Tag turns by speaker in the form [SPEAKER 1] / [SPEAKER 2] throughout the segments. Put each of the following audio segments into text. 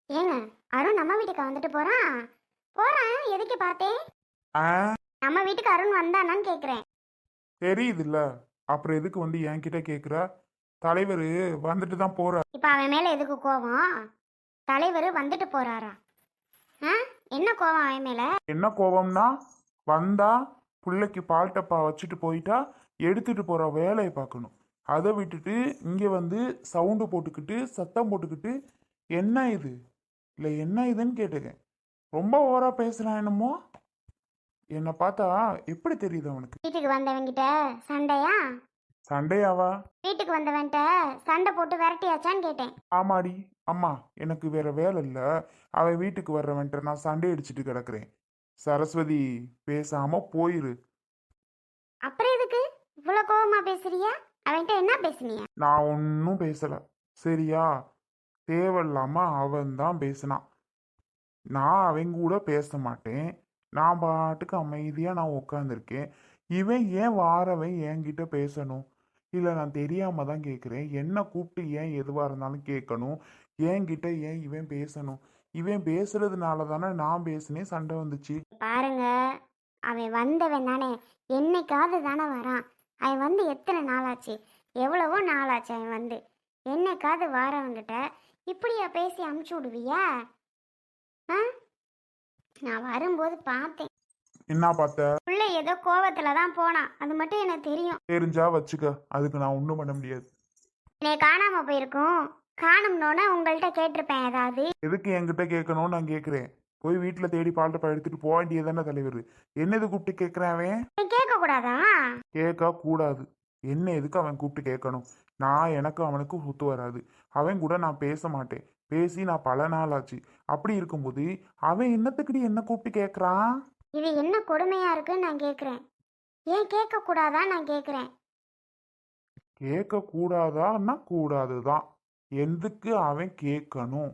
[SPEAKER 1] ஏங்க, அருண் நம்ம வீட்டுக்கு வந்துட்டு போறான். போறான், எதுக்கு பார்த்தேன்?
[SPEAKER 2] ஆ
[SPEAKER 1] நம்ம வீட்டுக்கு அருண் வந்தானான்னு கேக்குறேன்.
[SPEAKER 2] தெரியுதுல்ல. அப்புறம் எதுக்கு வந்து என்கிட்ட கேக்குற? தலைவர் வந்துட்டு தான் போற.
[SPEAKER 1] இப்ப அவன் மேல எதுக்கு கோவம்? தலைவர் வந்துட்டு போறாரா? ஆ? என்ன கோவம் அவன் மேல?
[SPEAKER 2] என்ன கோவம்னா, வந்தா பிள்ளைக்கு பால் டப்பா வச்சுட்டு போயிட்டா எடுத்துட்டு போற வேலையை பார்க்கணும். அதை விட்டுட்டு இங்க வந்து சவுண்டு போட்டுக்கிட்டு சத்தம் போட்டுக்கிட்டு என்ன இது? இல்லை என்ன இதுன்னு கேட்டுக்கேன். ரொம்ப ஓவரா பேசுறான் என்னமோ. என்னை பார்த்தா எப்படி தெரியுது அவனுக்கு?
[SPEAKER 1] வீட்டுக்கு வந்தவன்கிட்ட சண்டையா?
[SPEAKER 2] சண்டையாவா?
[SPEAKER 1] வீட்டுக்கு வந்தவன்கிட்ட சண்டை போட்டு விரட்டியாச்சான்னு கேட்டேன்.
[SPEAKER 2] ஆமாடி. அம்மா, எனக்கு வேற வேலை இல்லை. அவன் வீட்டுக்கு வர்றவன்ட்ட நான் சண்டை அடிச்சுட்டு கிடக்குறேன். சரஸ்வதி, பேசாம போயிரு.
[SPEAKER 1] அப்புறம் எதுக்கு இவ்வளோ கோவமா பேசுறியா? அவன்கிட்ட என்ன பேசுனியா?
[SPEAKER 2] நான் ஒன்றும் பேசல. சரியா? தேவையில்லாம அவன் தான் பேசினான். நான் அவங்க கூட பேச மாட்டேன். நான் பாட்டுக்கு அமைதியா நான் உட்காந்துருக்கேன். இவன் ஏன் வாரவன் என்கிட்ட பேசணும்? இல்லை, நான் தெரியாம தான் கேட்குறேன். என்ன கூப்பிட்டு ஏன் எதுவாக இருந்தாலும் கேட்கணும்? என்கிட்ட ஏன் இவன் பேசணும்? இவன் பேசுறதுனால தானே நான் பேசினேன், சண்டை வந்துச்சு.
[SPEAKER 1] பாருங்க, அவன் வந்தவன் தானே, என்னைக்காவது தானே வரான். அவன் வந்து எத்தனை நாளாச்சு? எவ்வளவோ நாளாச்சு அவன் வந்து. என்னைக்காவது வாரவங்கிட்ட இப்படியா பேசி அமுச்சு விடுவியா? ஆ? நான் வரும்போது பார்த்தேன்.
[SPEAKER 2] என்ன பார்த்த?
[SPEAKER 1] புள்ள ஏதோ கோவத்துல தான் போனான், அது மட்டும் எனக்கு தெரியும்.
[SPEAKER 2] தெரிஞ்சா வச்சுக்க, அதுக்கு நான் ஒன்றும் பண்ண முடியாது.
[SPEAKER 1] என்னை காணாம போயிருக்கும். காணும்னோன்னு உங்கள்கிட்ட கேட்டிருப்பேன் ஏதாவது.
[SPEAKER 2] எதுக்கு என்கிட்ட கேட்கணும்னு நான் கேட்குறேன். போய் வீட்டில் தேடி பால்ட்டப்பா எடுத்துட்டு போக வேண்டியதானே தலைவர். என்னது கூப்பிட்டு கேட்குறேன் அவன்?
[SPEAKER 1] கேட்க கூடாதா?
[SPEAKER 2] கேட்க கூடாது. என்ன எதுக்கு அவன் கூப்பிட்டு கேட்கணும்? நான் எனக்கு அவனுக்கு ஒத்து வராது. அவன் கூட நான் பேச மாட்டேன். பேசி நான் பல நாள் ஆச்சு. அப்படி இருக்கும்போது அவன் என்னத்துக்குடி என்ன கூப்பிட்டு கேட்குறான்?
[SPEAKER 1] இது என்ன கொடுமையா இருக்குன்னு நான் கேட்குறேன். ஏன் கேட்க கூடாதா நான் கேட்குறேன்.
[SPEAKER 2] கேட்க கூடாதான்னா கூடாதுதான். எதுக்கு அவன் கேட்கணும்?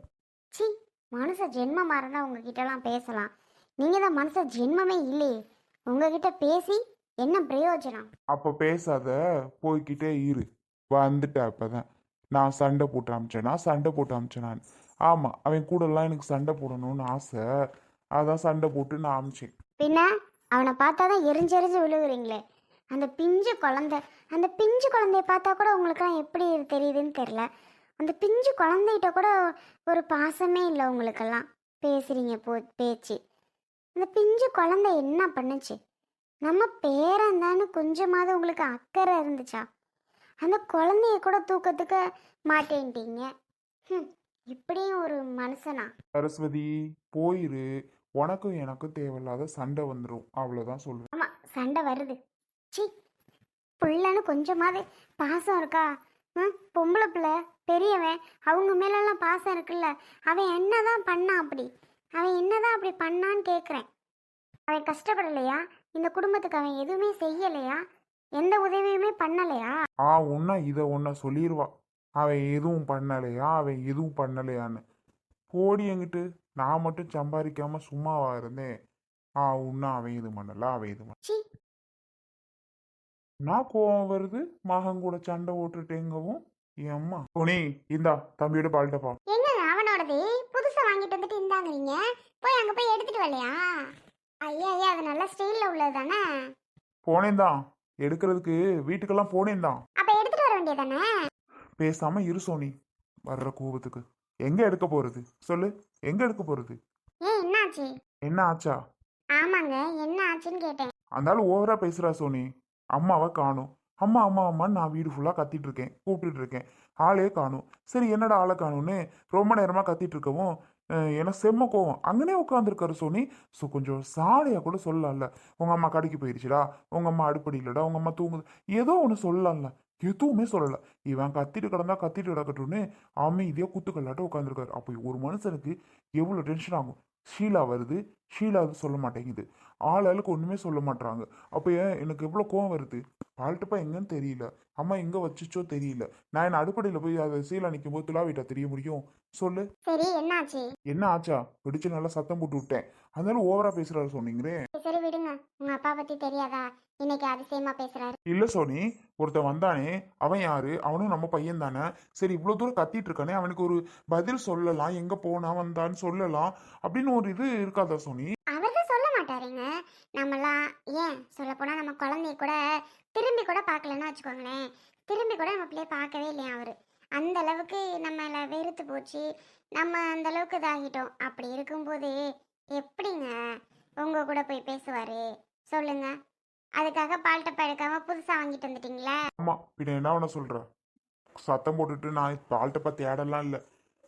[SPEAKER 1] சி, மனுஷ ஜென்மமாக இருந்தால் உங்ககிட்டலாம் பேசலாம். நீங்கள் தான் மனுஷ ஜென்மமே இல்லையே. உங்ககிட்ட பேசி என்ன பிரயோஜனம்?
[SPEAKER 2] அப்போ பேசாத, போய்கிட்டே இரு. வந்துட்ட அப்பதான். நான் சண்டை போட்டு அமிச்சேனா? சண்டை போட்டு அமிச்சேனான். ஆமாம், அவன் கூடலாம் எனக்கு சண்டை போடணும்னு ஆசை. அதான் சண்டை போட்டு நான் அமிச்சேன்.
[SPEAKER 1] பின்ன அவனை பார்த்தா தான் எரிஞ்செறிஞ்சு விழுகுறீங்களே. அந்த பிஞ்சு குழந்தை, அந்த பிஞ்சு குழந்தைய பார்த்தா கூட உங்களுக்குலாம் எப்படி தெரியுதுன்னு தெரில. அந்த பிஞ்சு குழந்தைகிட்ட கூட ஒரு பாசமே இல்லை உங்களுக்கெல்லாம். பேசுகிறீங்க பேச்சு. அந்த பிஞ்சு குழந்தை என்ன பண்ணுச்சு? நம்ம பேரன் தானே, கொஞ்சமாவது உங்களுக்கு அக்கறை இருந்துச்சா? அந்த குழந்தைய கூட தூக்கத்துக்கு மாட்டேன்ட்டீங்க. ம், இப்படியும் ஒரு மனுஷனா?
[SPEAKER 2] சரஸ்வதி, போயிரு. உனக்கும் எனக்கும் தேவையில்லாத சண்டை வந்துடும், அவ்வளோதான் சொல்லுவேன்.
[SPEAKER 1] ஆமாம், சண்டை வருது. சி, பிள்ளைன்னு கொஞ்சமாவது பாசம் இருக்கா? பொம்பளை பிள்ளை, பெரியவன், அவங்க மேலெல்லாம் பாசம் இருக்குல்ல. அவன் என்னதான் பண்ணான் அப்படி? அவன் என்னதான் அப்படி பண்ணான்னு கேட்குறேன். அவன் கஷ்டப்படலையா? இந்த குடும்பத்துக்கு அவன் எதுவுமே செய்யலையா? எந்த உதவியுமே பண்ணலையா?
[SPEAKER 2] உன்ன இதை ஒன்றை சொல்லிடுவா. அவன் எதுவும் பண்ணலையா, அவன் எதுவும் பண்ணலையான்னு. போடி என்கிட்டு. நான் மட்டும் சம்பாதிக்காம சும்மாவா இருந்தேன்? உன்ன அவன் இது பண்ணல, அவன் இது பண்ணல.
[SPEAKER 1] சி,
[SPEAKER 2] நான் கோவம் வருது. மகன் கூட சண்டை ஓட்டுட்டேங்கவும் அம்மா துணி இந்தா, தம்பியோட பால்ட்டப்பா.
[SPEAKER 1] என்ன அவனோடது புதுசா வாங்கிட்டு வந்துட்டு இந்தாங்கிறீங்க? போய் அங்க போய் எடுத்துட்டு வரலையா? ஐயா ஐயா, அது நல்ல ஸ்டைல்ல உள்ளது தானே.
[SPEAKER 2] போனேன் தான் எடுக்கிறதுக்கு, வீட்டுக்கெல்லாம் போனேன் தான்.
[SPEAKER 1] அப்ப எடுத்துட்டு வர வேண்டியதானே?
[SPEAKER 2] பேசாம இரு சோனி. வர்ற கோபத்துக்கு எங்க எடுக்க போறது சொல்லு? எங்க எடுக்க போறது?
[SPEAKER 1] ஏன் என்னாச்சு?
[SPEAKER 2] என்ன ஆச்சா?
[SPEAKER 1] ஆமாங்க, என்ன ஆச்சுன்னு கேட்டேன்.
[SPEAKER 2] அதனால ஓவரா பேசுறா சோனி. அம்மாவை காணும். அம்மா அம்மா அம்மான்னு நான் வீடு ஃபுல்லாக கத்திட்டு இருக்கேன், கூப்பிட்டுட்டு இருக்கேன். ஆளே காணும். சரி, என்னடா ஆளை காணும்னு ரொம்ப நேரமாக கத்திட்டு இருக்கவும் எனக்கு செம்ம கோவம். அங்கனே உட்காந்துருக்காரு சோனி. ஸோ கொஞ்சம் சாலையாக கூட சொல்லலாம்ல. உங்கள் அம்மா கடைக்கு போயிடுச்சுடா, உங்கள் அம்மா அடுப்படியிலடா, உங்கள் அம்மா தூங்குது, ஏதோ ஒன்று சொல்லலாம்ல. எதுவுமே சொல்லலை. இவன் கத்திட்டு கிடந்தா கத்திட்டு கிடக்கட்டும்னு அமைதியாக குத்துக்கல்லாட்ட உட்காந்துருக்காரு. அப்போ ஒரு மனுஷனுக்கு எவ்வளோ டென்ஷன் ஆகும்? ஷீலா வருது, ஷீலா அது சொல்ல மாட்டேங்குது. ஆளுக்கு ஒன்றுமே சொல்ல மாட்டாங்க. அப்போ எனக்கு எவ்வளோ கோவம் வருது? பால்ட்டுப்பா எங்கன்னு தெரியல, அம்மா எங்கே வச்சுச்சோ தெரியல. நான் என்ன அடுப்படையில் போய் அதை சீலா நிற்கும் போது துளாவிட்டா தெரிய முடியும்? சொல்லு.
[SPEAKER 1] சரி, என்னாச்சு?
[SPEAKER 2] என்ன ஆச்சா? பிடிச்சு நல்லா சத்தம் போட்டு விட்டேன். அதனால ஓவரா பேசுறாரு சொன்னீங்களே.
[SPEAKER 1] சரி விடுங்க, உங்க உங்க அப்பா பத்தி தெரியாதா? இன்னைக்கு அதிசயமா பேசுறாரு.
[SPEAKER 2] இல்ல சோனி, ஒருத்தன் வந்தானே, அவன் யாரு? அவனும் நம்ம பையன் தானே. சரி இவ்வளவு தூரம் கத்திட்டு இருக்கானே, அவனுக்கு ஒரு பதில் சொல்லலாம், எங்க போனா வந்தான்னு சொல்லலாம் அப்படின்னு ஒரு இது இருக்காதா சோனி?
[SPEAKER 1] அவர்தான் சொல்ல மாட்டாருங்க. நம்மலாம் ஏன் சொல்லப்போனா நம்ம குழந்தைய கூட திரும்பி கூட பார்க்கலன்னு வச்சுக்கோங்களேன். திரும்பி கூட நம்ம பிள்ளைய பார்க்கவே இல்லையா அவரு. அந்த அளவுக்கு நம்மள வெறுத்து போச்சு. நம்ம அந்த அளவுக்கு இதாகிட்டோம். அப்படி இருக்கும்போது எப்படிங்க உங்க கூட போய் பேசுவாரு? சொல்லுங்க. அதுக்காக பால் டப்பா எடுக்காம புதுசா வாங்கிட்டு வந்துட்டீங்களே.
[SPEAKER 2] ஆமா, பின்ன என்ன பண்ண சொல்ற? சத்தம் போட்டுட்டு நான் பால்ட்ட பார்த்து தேடலாம் இல்ல.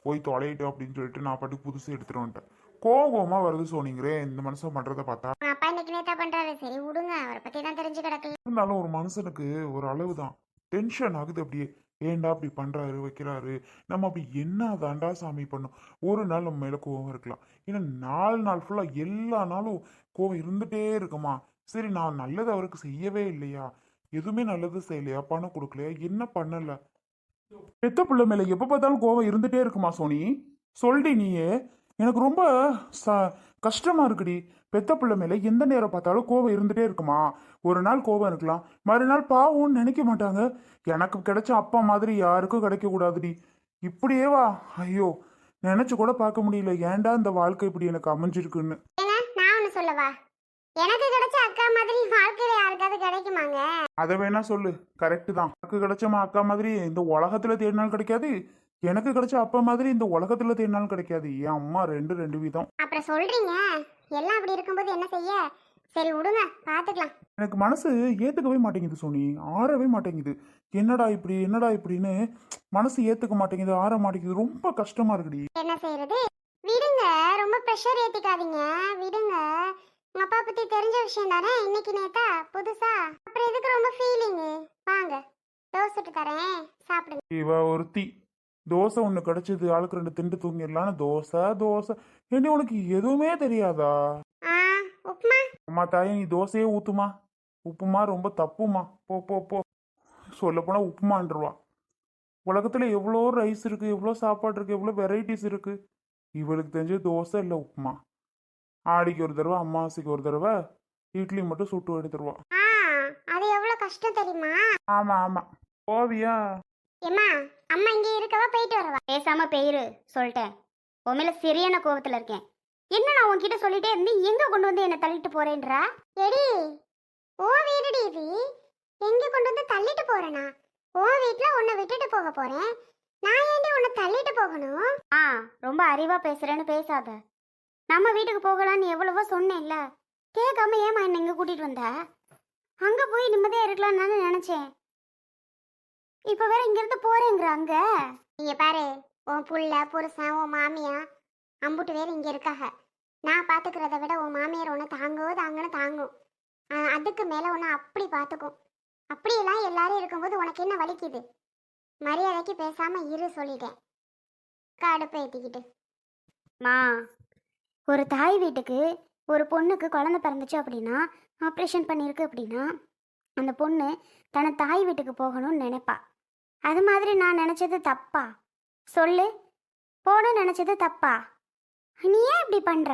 [SPEAKER 2] போய் தொலையிட்டோம் அப்படின்னு சொல்லிட்டு நான் பாட்டுக்கு புதுசு எடுத்துட்டு வந்துட்டேன். கோவமா வருது சோனிங்கிறே இந்த மனுஷன் பண்றத பார்த்தா.
[SPEAKER 1] உங்க அப்பா இன்னைக்கு நேத்தா பண்றாரு. சரி விடுங்க. அவரை பத்தி தான் தெரிஞ்சு கிடக்கல.
[SPEAKER 2] இருந்தாலும் ஒரு மனுஷனுக்கு ஒரு அளவு தான் டென்ஷன் ஆகுது அப்படியே. ஏன்டா அப்படி பண்றாரு வைக்கிறாரு, நம்ம அப்படி என்ன தாண்டா சாமி பண்ணோம். ஒரு நாள் நம்ம மேல கோவம் இருக்கலாம், ஏன்னா 4 நாள் ஃபுல்லா எல்லா நாளும் கோவம் இருந்துட்டே இருக்குமா. சரி நான் நல்லது அவருக்கு செய்யவே இல்லையா, எதுவுமே நல்லது செய்யலையா, பணம் கொடுக்கலையா, என்ன பண்ணல. பெத்த பிள்ளை மேல எப்ப பார்த்தாலும் கோவம் இருந்துட்டே இருக்குமா சோனி? சொல்டி நீயே. எனக்கு ரொம்ப ச கஷ்டமா இருக்குடி. பெத்த பிள்ளை மேல எந்த நேரம் பார்த்தாலும் கோவம் இருந்துட்டே இருக்குமா? ஒரு நாள் கோவம் இருக்கலாம், மறுநாள் பாவம்னு நினைக்க மாட்டாங்க. எனக்கு கிடைச்ச அப்பா மாதிரி யாருக்கும் கிடைக்க கூடாதுடி. இப்படியேவா? ஐயோ, நினைச்சு கூட பார்க்க முடியல. ஏன்டா இந்த வாழ்க்கை இப்படி எனக்கு அமைஞ்சிருக்குன்னு.
[SPEAKER 1] ஏங்க நான் ஒண்ணு சொல்லவா? எனக்கு கிடைச்ச அக்கா மாதிரி வாழ்க்கையில யாருக்காவது கிடைக்குமாங்க?
[SPEAKER 2] அதை வேணா சொல்லு, கரெக்டு தான். எனக்கு கிடைச்ச அக்கா மாதிரி இந்த உலகத்துல தேடினாலும் கிடைக்காது, எனக்கு கிடைச்ச அப்பா மாதிரி இந்த உலகத்துல தேடினாலும் கிடைக்காது. என் அம்மா ரெண்டு ரெண்டு விதம்.
[SPEAKER 1] அப்புறம் சொல்றீங்க. எல்லாம் அப்படி இருக்கும்போது என்ன செய்ய? சரி விடுங்க, பாத்துக்கலாம்.
[SPEAKER 2] எனக்கு மனசு ஏத்துக்கவே மாட்டேங்குது சோனி, ஆறவே மாட்டேங்குது. என்னடா இப்படி என்னடா இப்படின்னு மனசு ஏத்துக்க மாட்டேங்குது, ஆற மாட்டேங்குது. ரொம்ப கஷ்டமா இருக்குடி.
[SPEAKER 1] என்ன செய்யறது? விடுங்க. ரொம்ப ப்ரெஷர் ஏத்திக்காதீங்க. விடுங்க. உங்க அப்பா பத்தி தெரிஞ்ச விஷயம் தானே. இன்னைக்கு நேத்தா புதுசா. அப்புறம் எதுக்கு ரொம்ப ஃபீலிங்? வாங்க, தோசை சுட்டு தரேன், சாப்பிடுங்க.
[SPEAKER 2] இவ ஒருத்தி தோசை ஒண்ணு கிடைச்சது, ஆளுக்கு 2 திண்டு தூங்கிடலான்னு தோசை தோசை. ஏண்டி உனக்கு எதுவுமே தெரியாதா?
[SPEAKER 1] ஆ, உப்புமா.
[SPEAKER 2] அம்மா தாயே, நீ தோசையே ஊத்துமா. உப்புமா ரொம்ப தப்புமா. போ போ போ. சொல்ல போனா உப்புமான்ருவா. உலகத்துல எவ்வளோ ரைஸ் இருக்கு, எவ்வளோ சாப்பாடு இருக்கு, எவ்வளோ வெரைட்டிஸ் இருக்கு. இவளுக்கு தெரிஞ்ச தோசை இல்லை உப்புமா. ஆடிக்கு ஒரு தடவை, அமாவாசைக்கு ஒரு தடவை இட்லி மட்டும் சுட்டு எடுத்துருவா.
[SPEAKER 1] ஆ, அது எவ்வளவு கஷ்டம் தெரியுமா?
[SPEAKER 2] ஆமா ஆமா. போவியா?
[SPEAKER 1] ஏம்மா, அம்மா இங்கே இருக்கவா போயிட்டு வரவா? பேசாம போயிரு சொல்லிட்டேன். உன் மேல சரியான கோவத்துல இருக்கேன். என்ன நான் உன்கிட்ட சொல்லிட்டே இருந்தேன், எங்க கொண்டு வந்து என்ன தள்ளிட்டு போறேன்றா? எடி, ஓ வீடுடி இது. எங்க கொண்டு வந்து தள்ளிட்டு போறேனா? ஓ வீட்ல உன்னை விட்டுட்டு போக போறேன். நான் ஏண்டி உன்னை தள்ளிட்டு போகணும்? ஆ, ரொம்ப அறிவா பேசுறேன்னு பேசாத. நம்ம வீட்டுக்கு போகலான்னு எவ்வளவோ சொன்னேன்ல. கேட்காம ஏமா என்ன இங்க கூட்டிட்டு வந்த? அங்க போய் நிம்மதியா இருக்கலாம்னு நானே நினைச்சேன். இப்ப வேற இங்க இருந்து போறேங்கிற அங்க. நீங்க பாரு, உன் புள்ள புருஷன் உன் மாமியா அம்புட்டு வேற இங்க இருக்காக. நான் பாத்துக்கிறத விட உன் மாமியார் உன்னை தாங்கன்னு தாங்கும். அதுக்கு மேல உன்னை அப்படி பாத்துக்கும். அப்படியெல்லாம் எல்லாரும் இருக்கும்போது உனக்கு என்ன வலிக்குது? மரியாதைக்கு பேசாம இரு சொல்லிட்டேன். கடுப்பை ஏத்திக்கிட்டு மா, ஒரு தாய் வீட்டுக்கு ஒரு பொண்ணுக்கு குழந்தை பிறந்துச்சு அப்படின்னா, ஆப்ரேஷன் பண்ணியிருக்கு அப்படின்னா, அந்த பொண்ணு தன்னை தாய் வீட்டுக்கு போகணும்னு நினைப்பா. அது மாதிரி நான் நினச்சது தப்பா? சொல்லு. போகணும்னு நினச்சது தப்பா? நீ ஏன் இப்படி பண்ணுற?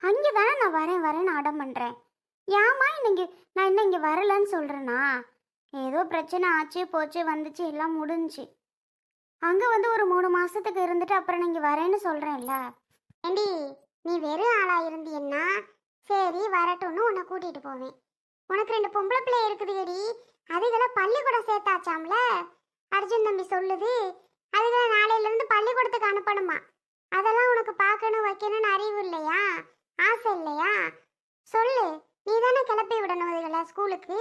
[SPEAKER 1] அங்கே தானே நான் வரேன்னு அடம் பண்ணுறேன். ஏம்மா இன்னைக்கு நான் இன்னும் இங்கே வரலன்னு சொல்கிறேன்னா? ஏதோ பிரச்சனை ஆச்சு போச்சு வந்துச்சு எல்லாம் முடிஞ்சுச்சு. அங்கே வந்து ஒரு 3 மாதத்துக்கு இருந்துட்டு அப்புறம் நீங்கள் வரேன்னு சொல்கிறேன்ல. ஏண்டி, நீ வெறும் ஆளாக இருந்தீன்னா சரி வரட்டும்னு உன்னை கூட்டிகிட்டு போவேன். உனக்கு 2 பொம்பளை பிள்ளை இருக்குதுடி. அதுக்கெல்லாம் பள்ளிக்கூடம் சேர்த்தாச்சாம்ல. அர்ஜுன் தம்பி சொல்லுது. அதுக்கெல்லாம் நாளையிலேருந்து பள்ளிக்கூடத்துக்கு அனுப்பணுமா. அதெல்லாம் உனக்கு பார்க்கணும் வைக்கணும்னு அறிவு இல்லையா? ஆசை இல்லையா? சொல்லு. நீ தானே கிளப்பி விடணும் இதுகளை ஸ்கூலுக்கு.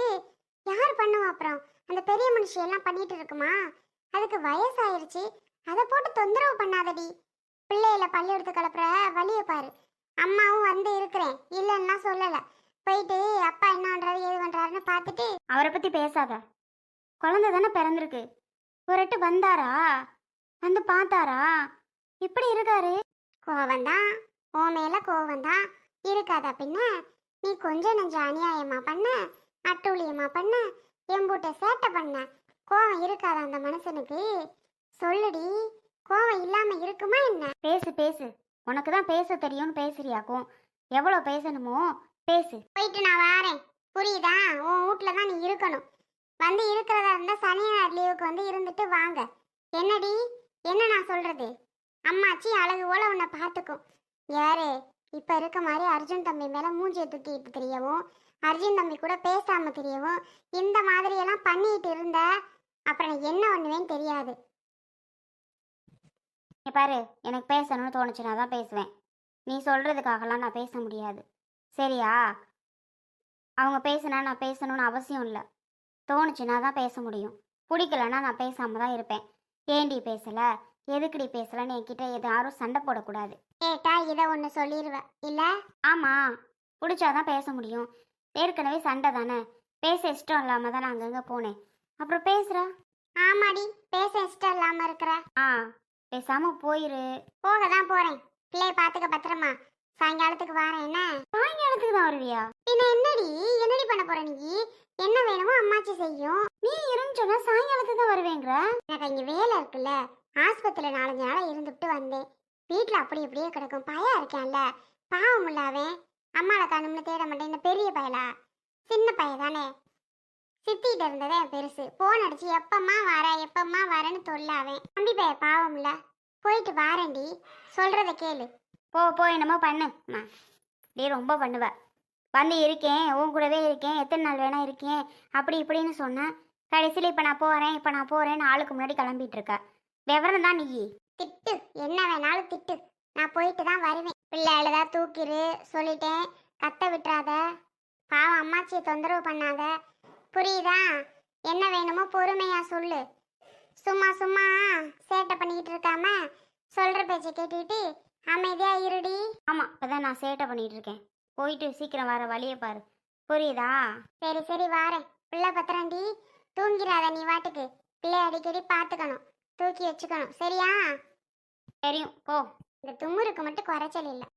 [SPEAKER 1] யார் பண்ணுவா அப்புறம்? அந்த பெரிய மனுஷியெல்லாம் பண்ணிட்டு இருக்குமா? அதுக்கு வயசாயிருச்சு. அதை போட்டு தொந்தரவு பண்ணாதடி. பிள்ளையில பள்ளிக்கூடத்து கிளப்புற வழியை பாரு. அம்மாவும் வந்து இருக்கிறேன் இல்லைன்னா சொல்லலை. போயிட்டு அப்பா என்ன பண்றாரு ஏது பண்றாருன்னு பார்த்துட்டு அவரை பத்தி பேசாத. குழந்தை தானே பிறந்திருக்கு. ஒரு எட்டு வந்தாரா, வந்து பார்த்தாரா, இப்படி இருக்காரு. கோவந்தான், ஓ மேல கோவந்தான் இருக்காதா பின்ன? நீ கொஞ்சம் நெஞ்சம் அநியாயமா பண்ண, அட்டூழியமா பண்ண, எம்பூட்ட சேட்டை பண்ண. கோவம் இருக்காதா அந்த மனுஷனுக்கு? சொல்லுடி, கோவம் இல்லாம இருக்குமா என்ன? பேசு பேசு. உனக்கு தான் பேச தெரியும்னு பேசுறியாக்கும். எவ்வளோ பேசணுமோ பேசு. போயிட்டு நான் வாரேன், புரியுதா? உன் வீட்டில் தான் நீ இருக்கணும். வந்து இருக்கிறதா இருந்தால் சனி ஞாயிறு லீவுக்கு வந்து இருந்துட்டு வாங்க. என்னடி, என்ன நான் சொல்றது? அம்மாச்சி அழகு போல உன்னை பார்த்துக்கும். யாரு இப்போ இருக்க மாதிரி அர்ஜுன் தம்பி மேலே மூஞ்சியை தூக்கிட்டு தெரியவும், அர்ஜுன் தம்பி கூட பேசாம தெரியவும், இந்த மாதிரியெல்லாம் பண்ணிட்டு இருந்த அப்புறம் என்ன பண்ணுவேன்னு தெரியாது. பாரு, எனக்கு பேசணும்னு தோணுச்சுன்னா தான் பேசுவேன். நீ சொல்றதுக்காகலாம் நான் பேச முடியாது, சரியா? அவங்க பேசுனா நான் பேசணும்னு அவசியம் இல்லை. தோணுச்சுன்னா தான் பேச முடியும். பிடிக்கலன்னா நான் பேசாம தான் இருப்பேன். ஏண்டி பேசல, எதுக்குடி பேசலன்னு என்கிட்ட யாரும் சண்டை போடக்கூடாது. கேட்டா இதை ஒன்று சொல்லிடுவேன் இல்லை? ஆமாம், பிடிச்சாதான் பேச முடியும். ஏற்கனவே சண்டை தானே, பேச இஷ்டம் இல்லாமல் தான் நான் அங்கங்கே போனேன். அப்புறம் பேசுகிற? ஆமாடி, பேச இஷ்டம் இல்லாமல் இருக்கிற. பேசாமல் போயிரு. போக தான் போகிறேன். பிள்ளைய பார்த்துக்க பத்திரமா. சாயங்காலத்துக்கு வரேன். என்ன சாயங்காலத்துக்கு தான் வருவியா? பின்ன என்னடி பண்ண போற நீ? என்ன வேணுமோ அம்மாச்சி செய்யும். நீ இருந்துச்சோன்னா சாயங்காலத்துக்கு தான் வருவேங்கிற. எனக்கு இங்கே வேலை இருக்குல்ல, ஆஸ்பத்திரியில் 4 நாளாக இருந்துவிட்டு வந்தேன். வீட்டில் அப்படி இப்படியே கிடக்கும். பையன் இருக்கேன்ல, பாவம் இல்லாவேன். அம்மாவை காணும்னு தேட மாட்டேன். இந்த பெரிய பயலா, சின்ன பையன் தானே. சித்திகிட்ட இருந்ததே பெருசு. போன் அடிச்சு எப்பம்மா வரேன்னு சொல்லாவேன். தம்பி பைய பாவம் இல்ல. போயிட்டு வாரேன்டி, சொல்றத கேளு. போ என்னமோ பண்ணு. நீ ரொம்ப பண்ணுவ. வந்து இருக்கேன், உன் கூடவே இருக்கேன், எத்தனை நாள் வேணா இருக்கேன், அப்படி இப்படின்னு சொன்னேன். கடைசியில் இப்போ நான் போகிறேன்னு ஆளுக்கு முன்னாடி கிளம்பிட்டு இருக்க. விவரம் தான் நீ. திட்டு, என்ன வேணாலும் திட்டு, நான் போயிட்டு தான் வருவேன். பிள்ளை அழுதா தூக்கிரு சொல்லிட்டேன். கத்த விட்டுறாத, பாவம் அம்மாச்சியை தொந்தரவு பண்ணாத, புரியுதா? என்ன வேணுமோ பொறுமையா சொல்லு. சும்மா சும்மா சேட்டை பண்ணிக்கிட்டு இருக்காம சொல்ற பேச்சை கேட்டுக்கிட்டு அமைதியா இருடி. ஆமா, இப்பதான் நான் சேட்டை பண்ணிட்டு இருக்கேன். போயிட்டு சீக்கிரம் வர வழியை பாரு, புரியுதா? சரி வாரேன். பிள்ளை பத்திரண்டி, தூங்கிறாத நீ வாட்டுக்கு. பிள்ளை அடிக்கடி பார்த்துக்கணும், தூக்கி வச்சுக்கணும், சரியா? தெரியும், போ. இந்த தும்முருக்கு மட்டும் குறைச்சல் இல்லை.